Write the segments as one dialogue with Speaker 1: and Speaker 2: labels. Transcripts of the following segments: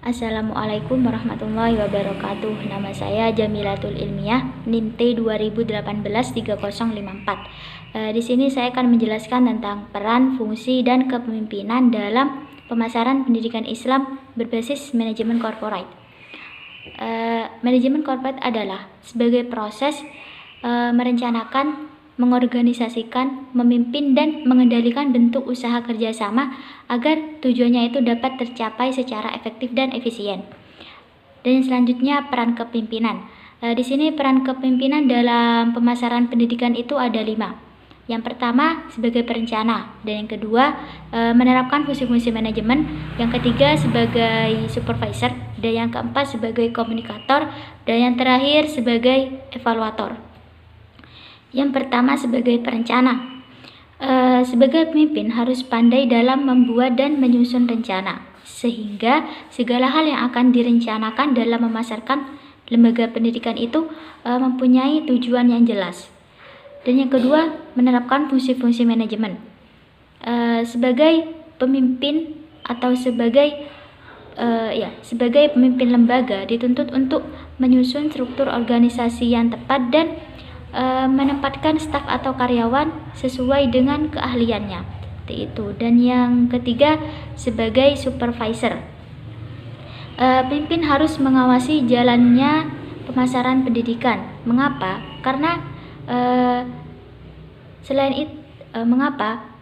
Speaker 1: Assalamualaikum warahmatullahi wabarakatuh. Nama saya Jamilatul Ilmiah, NIM T 2018-3054. Di sini saya akan menjelaskan tentang peran, fungsi, dan kepemimpinan dalam pemasaran pendidikan Islam berbasis manajemen corporate. Manajemen corporate adalah sebagai proses merencanakan, mengorganisasikan, memimpin, dan mengendalikan bentuk usaha kerjasama agar tujuannya itu dapat tercapai secara efektif dan efisien. Dan selanjutnya peran kepemimpinan. Di sini peran kepemimpinan dalam pemasaran pendidikan itu ada 5. Yang pertama sebagai perencana, dan yang kedua menerapkan fungsi-fungsi manajemen, yang ketiga sebagai supervisor, dan yang keempat sebagai komunikator, dan yang terakhir sebagai evaluator. Yang pertama sebagai perencana. Sebagai pemimpin harus pandai dalam membuat dan menyusun rencana, sehingga segala hal yang akan direncanakan dalam memasarkan lembaga pendidikan itu mempunyai tujuan yang jelas. Dan yang kedua, menerapkan fungsi-fungsi manajemen. Sebagai pemimpin atau sebagai pemimpin lembaga dituntut untuk menyusun struktur organisasi yang tepat dan menempatkan staf atau karyawan sesuai dengan keahliannya, seperti itu. Dan yang ketiga sebagai supervisor. Pemimpin harus mengawasi jalannya pemasaran pendidikan. Mengapa? Karena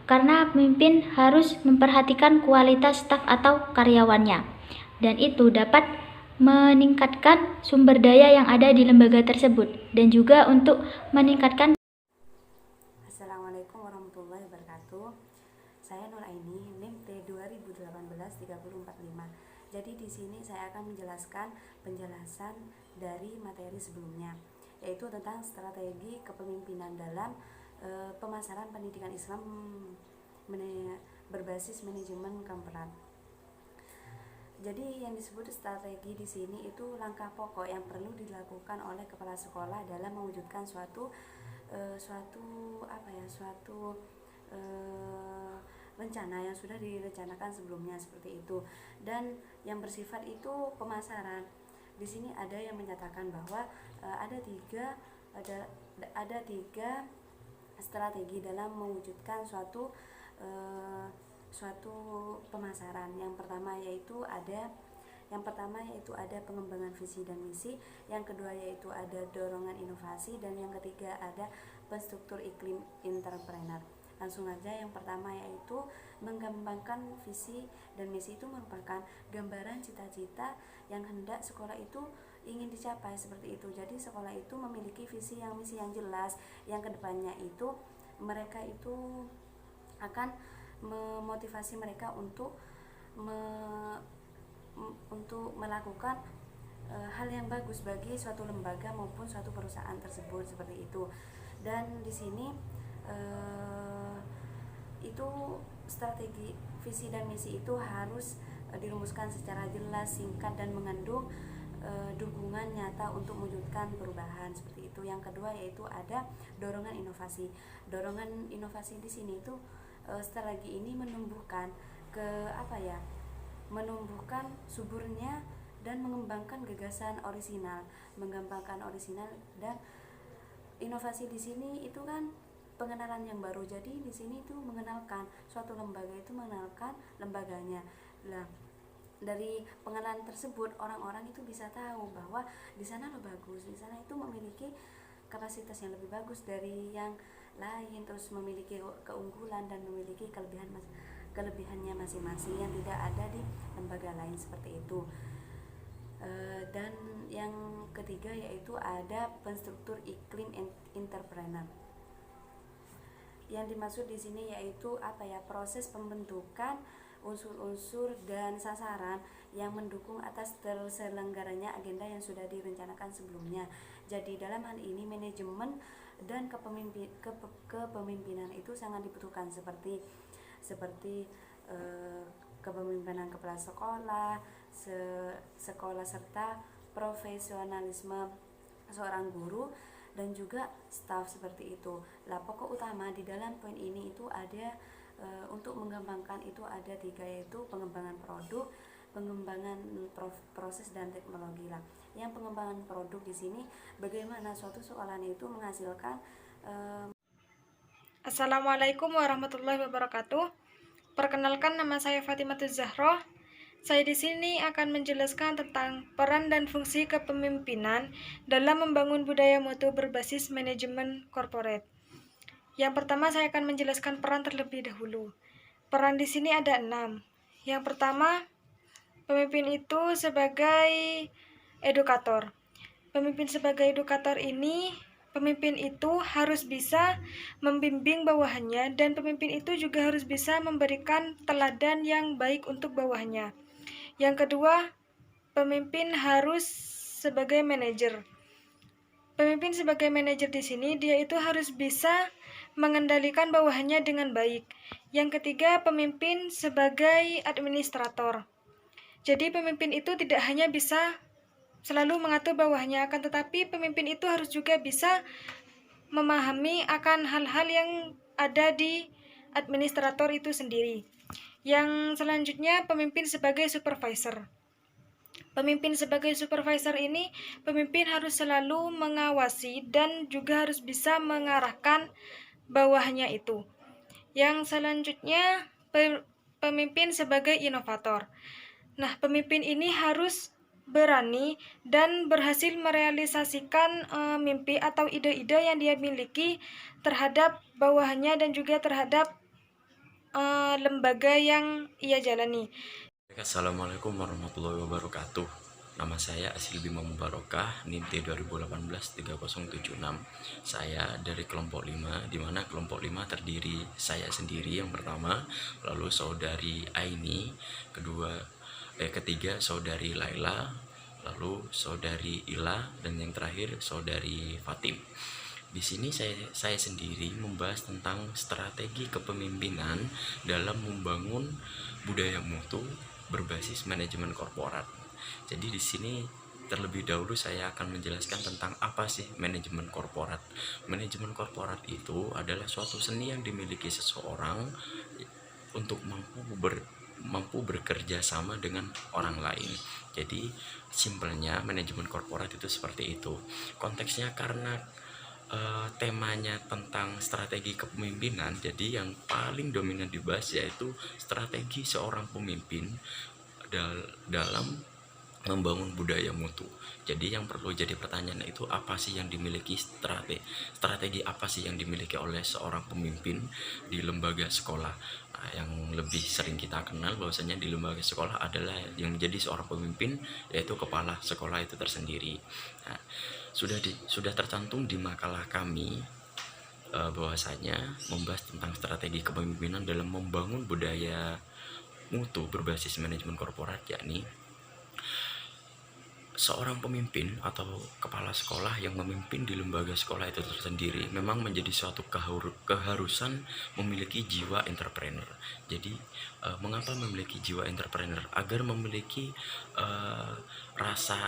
Speaker 1: Karena pemimpin harus memperhatikan kualitas staf atau karyawannya, dan itu dapat meningkatkan sumber daya yang ada di lembaga tersebut, dan juga untuk meningkatkan.
Speaker 2: Assalamualaikum warahmatullahi wabarakatuh. Saya Nur Aini, NIM T 2018-3045. Jadi di sini saya akan menjelaskan penjelasan dari materi sebelumnya, yaitu tentang strategi kepemimpinan dalam pemasaran pendidikan Islam berbasis manajemen corporate. Jadi yang disebut strategi di sini itu langkah pokok yang perlu dilakukan oleh kepala sekolah dalam mewujudkan suatu rencana yang sudah direncanakan sebelumnya, seperti itu. Dan yang bersifat itu pemasaran. Di sini ada yang menyatakan bahwa ada tiga strategi dalam mewujudkan suatu pemasaran. Yang pertama yaitu ada pengembangan visi dan misi, yang kedua yaitu ada dorongan inovasi, dan yang ketiga ada penstruktur iklim entrepreneur. Langsung aja, yang pertama yaitu mengembangkan visi dan misi. Itu merupakan gambaran cita-cita yang hendak sekolah itu ingin dicapai, seperti itu. Jadi sekolah itu memiliki visi yang misi yang jelas, yang kedepannya itu mereka itu akan memotivasi mereka untuk melakukan hal yang bagus bagi suatu lembaga maupun suatu perusahaan tersebut, seperti itu. Dan di sini itu strategi visi dan misi itu harus dirumuskan secara jelas, singkat, dan mengandung dukungan nyata untuk mewujudkan perubahan, seperti itu. Yang kedua yaitu ada dorongan inovasi. Dorongan inovasi di sini itu strategi ini menumbuhkan suburnya dan mengembangkan gagasan orisinal, dan inovasi di sini itu kan pengenalan yang baru. Jadi di sini itu mengenalkan suatu lembaga, itu mengenalkan lembaganya. Nah, dari pengenalan tersebut orang-orang itu bisa tahu bahwa di sana lebih bagus, di sana itu memiliki kapasitas yang lebih bagus dari yang lain, terus memiliki keunggulan dan memiliki kelebihannya masing-masing yang tidak ada di lembaga lain, seperti itu. Dan yang ketiga yaitu ada penstruktur iklim entrepreneur. Yang dimaksud di sini yaitu proses pembentukan unsur-unsur dan sasaran yang mendukung atas terselenggaranya agenda yang sudah direncanakan sebelumnya. Jadi dalam hal ini manajemen dan kepemimpinan itu sangat dibutuhkan, seperti kepemimpinan kepala sekolah serta profesionalisme seorang guru dan juga staf, seperti itu. Pokok utama di dalam poin ini itu ada untuk mengembangkan itu ada 3, yaitu pengembangan produk, pengembangan proses dan teknologi lah. Yang pengembangan produk di sini bagaimana suatu soalan itu menghasilkan
Speaker 3: Assalamualaikum warahmatullahi wabarakatuh. Perkenalkan, nama saya Fatimatuz Zahroh. Saya di sini akan menjelaskan tentang peran dan fungsi kepemimpinan dalam membangun budaya mutu berbasis manajemen korporat. Yang pertama, saya akan menjelaskan peran terlebih dahulu. Peran di sini ada 6. Yang pertama, pemimpin itu sebagai edukator. Pemimpin sebagai edukator ini, pemimpin itu harus bisa membimbing bawahannya, dan pemimpin itu juga harus bisa memberikan teladan yang baik untuk bawahannya. Yang kedua, pemimpin harus sebagai manajer. Pemimpin sebagai manajer di sini, dia itu harus bisa mengendalikan bawahannya dengan baik. Yang ketiga, pemimpin sebagai administrator. Jadi pemimpin itu tidak hanya bisa selalu mengatur bawahannya, akan tetapi pemimpin itu harus juga bisa memahami akan hal-hal yang ada di administrator itu sendiri. Yang selanjutnya, pemimpin sebagai supervisor. Pemimpin sebagai supervisor ini, pemimpin harus selalu mengawasi dan juga harus bisa mengarahkan bawahannya itu. Yang selanjutnya, pemimpin sebagai inovator. Nah, pemimpin ini harus berani dan berhasil merealisasikan mimpi atau ide-ide yang dia miliki terhadap bawahannya dan juga terhadap lembaga yang ia jalani.
Speaker 4: Assalamualaikum warahmatullahi wabarakatuh. Nama saya Asil Bima Mubarokah, NIM T 2018-3076. Saya dari kelompok 5, di mana kelompok 5 terdiri saya sendiri yang pertama, lalu saudari Aini, ketiga saudari Laila, lalu saudari Ila, dan yang terakhir saudari Fatim. Di sini saya sendiri membahas tentang strategi kepemimpinan dalam membangun budaya mutu berbasis manajemen korporat. Jadi di sini terlebih dahulu saya akan menjelaskan tentang apa sih manajemen korporat. Manajemen korporat itu adalah suatu seni yang dimiliki seseorang untuk mampu bekerja sama dengan orang lain. Jadi simpelnya manajemen korporat itu seperti itu. Konteksnya karena temanya tentang strategi kepemimpinan, jadi yang paling dominan dibahas yaitu strategi seorang pemimpin dalam membangun budaya mutu. Jadi yang perlu jadi pertanyaan itu apa sih yang dimiliki strategi apa sih yang dimiliki oleh seorang pemimpin di lembaga sekolah. Nah, yang lebih sering kita kenal bahwasanya di lembaga sekolah adalah yang menjadi seorang pemimpin yaitu kepala sekolah itu tersendiri. Nah, sudah tercantum di makalah kami bahwasanya membahas tentang strategi kepemimpinan dalam membangun budaya mutu berbasis manajemen korporat, yakni seorang pemimpin atau kepala sekolah yang memimpin di lembaga sekolah itu tersendiri memang menjadi suatu keharusan memiliki jiwa entrepreneur. Jadi mengapa memiliki jiwa entrepreneur? Agar memiliki rasa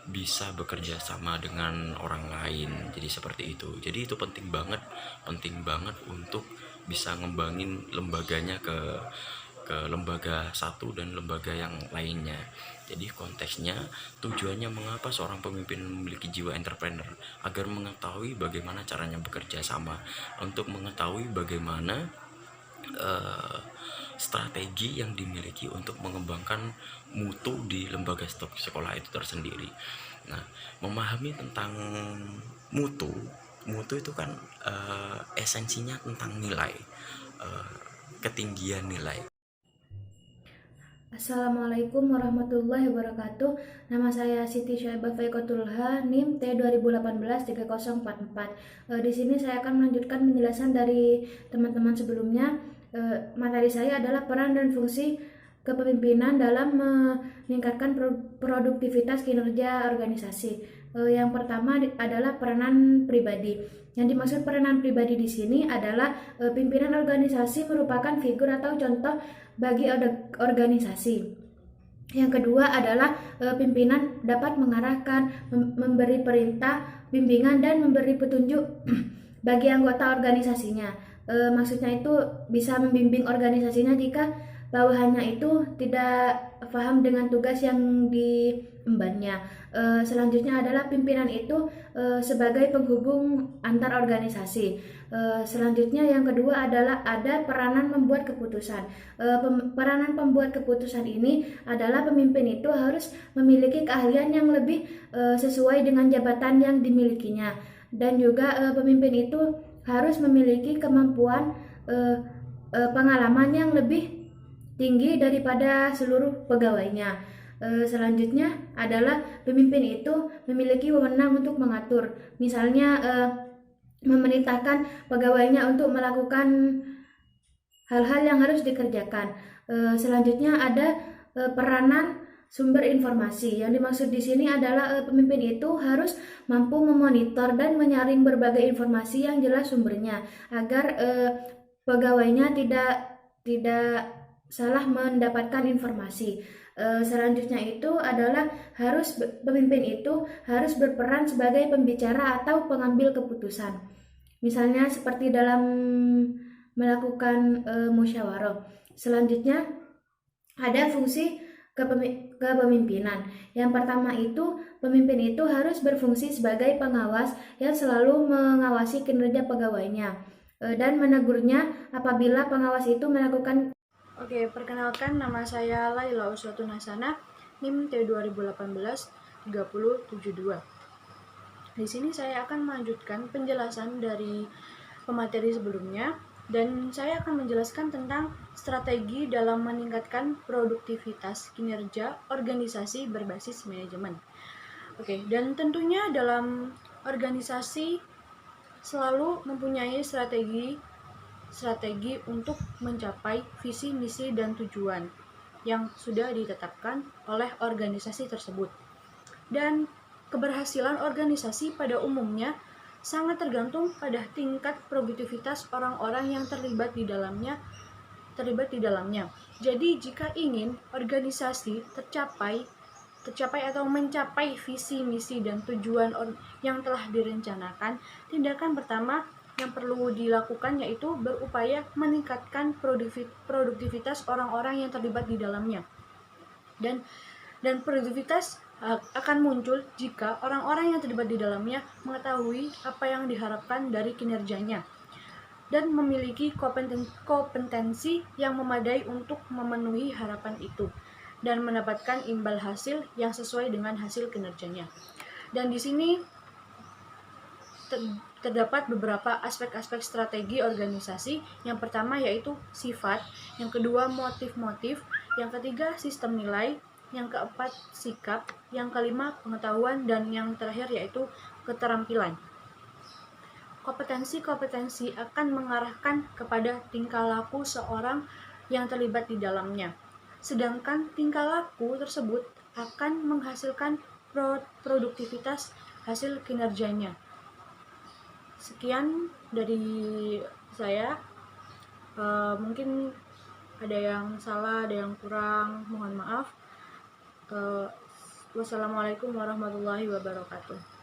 Speaker 4: bisa bekerja sama dengan orang lain. Jadi seperti itu. Jadi itu penting banget untuk bisa ngembangin lembaganya ke lembaga satu dan lembaga yang lainnya. Jadi konteksnya, tujuannya mengapa seorang pemimpin memiliki jiwa entrepreneur, agar mengetahui bagaimana caranya bekerja sama, untuk mengetahui bagaimana strategi yang dimiliki untuk mengembangkan mutu di lembaga sekolah itu tersendiri. Nah, memahami tentang mutu itu kan esensinya tentang nilai, ketinggian nilai.
Speaker 5: Assalamualaikum warahmatullahi wabarakatuh. Nama saya Siti Syaibah Faikotulha, NIM T 2018-3044. Di sini saya akan melanjutkan penjelasan dari teman-teman sebelumnya. Materi saya adalah peran dan fungsi kepemimpinan dalam meningkatkan produktivitas kinerja organisasi. Yang pertama adalah peranan pribadi. Yang dimaksud peranan pribadi di sini adalah pimpinan organisasi merupakan figur atau contoh bagi organisasi. Yang kedua adalah pimpinan dapat mengarahkan, memberi perintah, bimbingan, dan memberi petunjuk bagi anggota organisasinya. Maksudnya itu bisa membimbing organisasinya jika bawahannya itu tidak paham dengan tugas yang diembannya. Selanjutnya adalah pimpinan itu sebagai penghubung antar organisasi. Selanjutnya yang kedua adalah ada peranan membuat keputusan. Peranan pembuat keputusan ini adalah pemimpin itu harus memiliki keahlian yang lebih sesuai dengan jabatan yang dimilikinya, dan juga pemimpin itu harus memiliki kemampuan pengalaman yang lebih tinggi daripada seluruh pegawainya. Selanjutnya adalah pemimpin itu memiliki wewenang untuk mengatur, misalnya memerintahkan pegawainya untuk melakukan hal-hal yang harus dikerjakan. Selanjutnya ada peranan sumber informasi. Yang dimaksud di sini adalah pemimpin itu harus mampu memonitor dan menyaring berbagai informasi yang jelas sumbernya, agar pegawainya tidak salah mendapatkan informasi. Selanjutnya itu adalah pemimpin itu harus berperan sebagai pembicara atau pengambil keputusan. Misalnya seperti dalam melakukan musyawarah. Selanjutnya ada fungsi kepemimpinan. Yang pertama itu pemimpin itu harus berfungsi sebagai pengawas yang selalu mengawasi kinerja pegawainya dan menegurnya apabila pengawas itu melakukan.
Speaker 3: Oke, perkenalkan, nama saya Laila Uswatun Hasanah, NIM T2018-3072. Di sini saya akan melanjutkan penjelasan dari pemateri sebelumnya, dan saya akan menjelaskan tentang strategi dalam meningkatkan produktivitas kinerja organisasi berbasis manajemen. Oke, dan tentunya dalam organisasi selalu mempunyai strategi untuk mencapai visi, misi, dan tujuan yang sudah ditetapkan oleh organisasi tersebut. Dan keberhasilan organisasi pada umumnya sangat tergantung pada tingkat produktivitas orang-orang yang terlibat di dalamnya. Jadi jika ingin organisasi tercapai atau mencapai visi, misi, dan tujuan yang telah direncanakan, tindakan pertama yang perlu dilakukan yaitu berupaya meningkatkan produktivitas orang-orang yang terlibat di dalamnya. Dan produktivitas akan muncul jika orang-orang yang terlibat di dalamnya mengetahui apa yang diharapkan dari kinerjanya dan memiliki kompetensi yang memadai untuk memenuhi harapan itu dan mendapatkan imbal hasil yang sesuai dengan hasil kinerjanya. Dan di sini terdapat beberapa aspek-aspek strategi organisasi. Yang pertama yaitu sifat, yang kedua motif-motif, yang ketiga sistem nilai, yang keempat sikap, yang kelima pengetahuan, dan yang terakhir yaitu keterampilan. Kompetensi akan mengarahkan kepada tingkah laku seorang yang terlibat di dalamnya. Sedangkan tingkah laku tersebut akan menghasilkan produktivitas hasil kinerjanya. Sekian dari saya. Mungkin ada yang salah, ada yang kurang, mohon maaf. Wassalamualaikum warahmatullahi wabarakatuh.